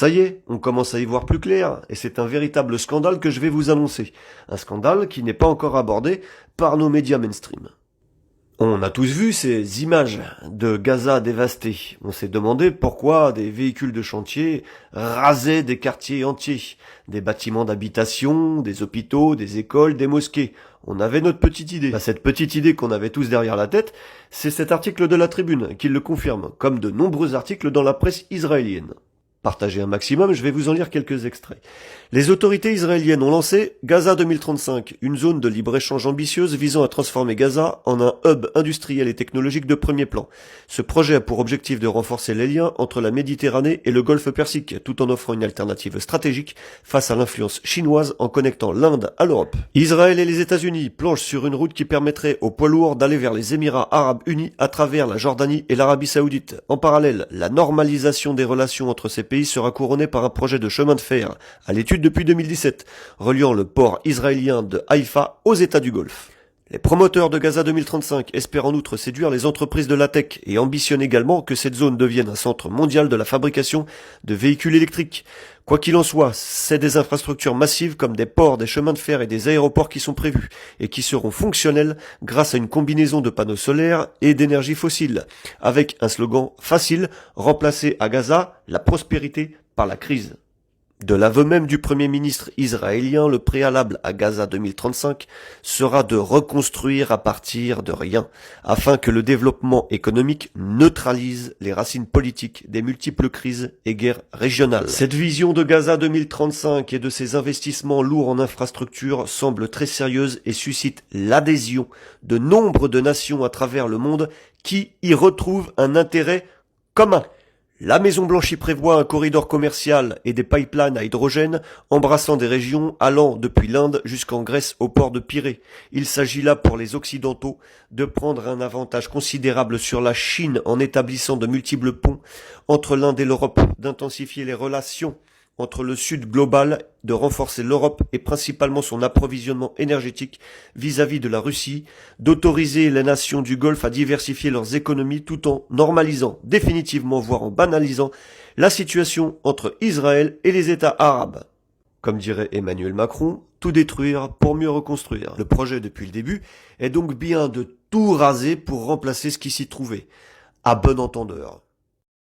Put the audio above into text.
Ça y est, on commence à y voir plus clair, et c'est un véritable scandale que je vais vous annoncer. Un scandale qui n'est pas encore abordé par nos médias mainstream. On a tous vu ces images de Gaza dévastées. On s'est demandé pourquoi des véhicules de chantier rasaient des quartiers entiers, des bâtiments d'habitation, des hôpitaux, des écoles, des mosquées. On avait notre petite idée. Cette petite idée qu'on avait tous derrière la tête, c'est cet article de la Tribune qui le confirme, comme de nombreux articles dans la presse israélienne. Partagez un maximum, je vais vous en lire quelques extraits. Les autorités israéliennes ont lancé Gaza 2035, une zone de libre-échange ambitieuse visant à transformer Gaza en un hub industriel et technologique de premier plan. Ce projet a pour objectif de renforcer les liens entre la Méditerranée et le Golfe Persique, tout en offrant une alternative stratégique face à l'influence chinoise en connectant l'Inde à l'Europe. Israël et les États-Unis planchent sur une route qui permettrait aux poids lourds d'aller vers les Émirats arabes unis à travers la Jordanie et l'Arabie saoudite. En parallèle, la normalisation des relations entre ces pays sera couronné par un projet de chemin de fer, à l'étude depuis 2017, reliant le port israélien de Haïfa aux États du Golfe. Les promoteurs de Gaza 2035 espèrent en outre séduire les entreprises de la tech et ambitionnent également que cette zone devienne un centre mondial de la fabrication de véhicules électriques. Quoi qu'il en soit, c'est des infrastructures massives comme des ports, des chemins de fer et des aéroports qui sont prévus et qui seront fonctionnels grâce à une combinaison de panneaux solaires et d'énergie fossile, avec un slogan facile, remplacer à Gaza la prospérité par la crise. De l'aveu même du Premier ministre israélien, le préalable à Gaza 2035 sera de reconstruire à partir de rien, afin que le développement économique neutralise les racines politiques des multiples crises et guerres régionales. Cette vision de Gaza 2035 et de ses investissements lourds en infrastructures semble très sérieuse et suscite l'adhésion de nombre de nations à travers le monde qui y retrouvent un intérêt commun. La Maison-Blanche y prévoit un corridor commercial et des pipelines à hydrogène embrassant des régions allant depuis l'Inde jusqu'en Grèce au port de Pirée. Il s'agit là pour les Occidentaux de prendre un avantage considérable sur la Chine en établissant de multiples ponts entre l'Inde et l'Europe, d'intensifier les relations entre le Sud global, de renforcer l'Europe et principalement son approvisionnement énergétique vis-à-vis de la Russie, d'autoriser les nations du Golfe à diversifier leurs économies tout en normalisant définitivement, voire en banalisant, la situation entre Israël et les États arabes. Comme dirait Emmanuel Macron, tout détruire pour mieux reconstruire. Le projet depuis le début est donc bien de tout raser pour remplacer ce qui s'y trouvait. À bon entendeur.